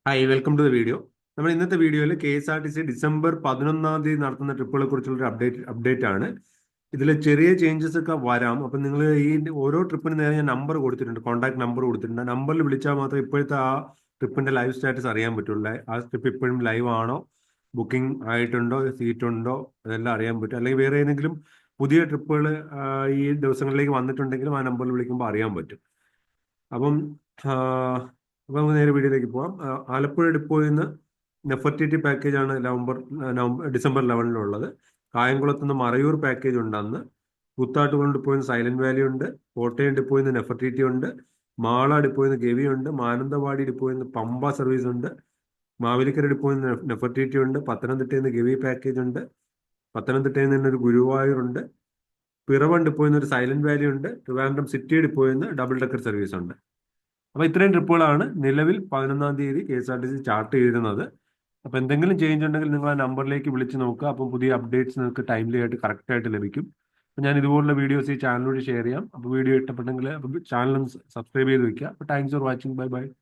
Hi welcome to the video. നമ്മൾ ഇന്നത്തെ വീഡിയോയിൽ KSRTC ഡിസംബർ 11-ാം തീയതി നടത്തുന്ന ട്രിപ്പുകളെ കുറിച്ചുള്ള ഒരു അപ്ഡേറ്റ് ആണ്. ഇതിൽ ചെറിയ ചേഞ്ചസ് ഒക്കെ വരാം. അപ്പം നിങ്ങൾ ഈ ഓരോ ട്രിപ്പിന് നേരെ ഞാൻ നമ്പർ കൊടുത്തിട്ടുണ്ട്, കോൺടാക്ട് നമ്പർ കൊടുത്തിട്ടുണ്ട്. ആ നമ്പറിൽ വിളിച്ചാൽ മാത്രമേ ഇപ്പോഴത്തെ ആ ട്രിപ്പിന്റെ ലൈവ് സ്റ്റാറ്റസ് അറിയാൻ പറ്റുള്ളൂ. ആ ട്രിപ്പ് ഇപ്പോഴും ലൈവ് ആണോ, ബുക്കിംഗ് ആയിട്ടുണ്ടോ, സീറ്റ് ഉണ്ടോ, അതെല്ലാം അറിയാൻ പറ്റും. അല്ലെങ്കിൽ വേറെ ഏതെങ്കിലും പുതിയ ട്രിപ്പുകൾ ഈ ദിവസങ്ങളിലേക്ക് വന്നിട്ടുണ്ടെങ്കിലും ആ നമ്പറിൽ വിളിക്കുമ്പോൾ അറിയാൻ പറ്റും. അപ്പം അപ്പം നമുക്ക് നേരെ വീഡിയോയിലേക്ക് പോവാം. ആലപ്പുഴ ഡിപ്പോയിൽ നിന്ന് നെഫർട്ടിറ്റി പാക്കേജ് ആണ് ഡിസംബർ 11-ലുള്ളത്. കായംകുളത്ത് നിന്ന് മറയൂർ പാക്കേജ് ഉണ്ട് അന്ന്. കൂത്താട്ടുകുളം ഡിപ്പോയിൽ നിന്ന് സൈലന്റ് വാലി ഉണ്ട്. കോട്ടയം ഡിപ്പോയിൽ നിന്ന് നെഫർട്ടിറ്റി ഉണ്ട്. മാള ഡിപ്പോയിൽ നിന്ന് ഗവി ഉണ്ട്. മാനന്തവാടി ഡിപ്പോയിൽ നിന്ന് പമ്പ സർവീസ് ഉണ്ട്. മാവേലിക്കര ഡിപ്പോയിൽ നിന്ന് നെഫർട്ടിറ്റി ഉണ്ട്. പത്തനംതിട്ടയിൽ നിന്ന് ഗവി പാക്കേജ് ഉണ്ട്. പത്തനംതിട്ടയിൽ നിന്ന് ഒരു ഗുരുവായൂർ ഉണ്ട്. പിറവം ഡിപ്പോയിൽ നിന്ന് ഒരു സൈലന്റ് വാലി ഉണ്ട്. ട്രിവാൻഡ്രം സിറ്റി ഡിപ്പോയിൽ നിന്ന് ഡബിൾ ഡെക്കർ സർവീസ് ഉണ്ട്. അപ്പൊ ഇത്രയും ട്രിപ്പുകളാണ് നിലവിൽ 11-ാം തീയതി KSRTC ചാർട്ട് ചെയ്തിരുന്നത്. അപ്പൊ എന്തെങ്കിലും ചേഞ്ച് ഉണ്ടെങ്കിൽ നിങ്ങൾ ആ നമ്പറിലേക്ക് വിളിച്ച് നോക്കുക. അപ്പം പുതിയ അപ്ഡേറ്റ്സ് നിങ്ങൾക്ക് ടൈംലി ആയിട്ട് കറക്റ്റ് ആയിട്ട് ലഭിക്കും. അപ്പൊ ഞാൻ ഇതുപോലുള്ള വീഡിയോസ് ഈ ചാനലിലൂടെ ഷെയർ ചെയ്യാം. അപ്പോൾ വീഡിയോ ഇഷ്ടപ്പെട്ടെങ്കിൽ ചാനൽ സബ്സ്ക്രൈബ് ചെയ്ത് വെക്കുക. അപ്പോൾ thanks for watching. Bye bye.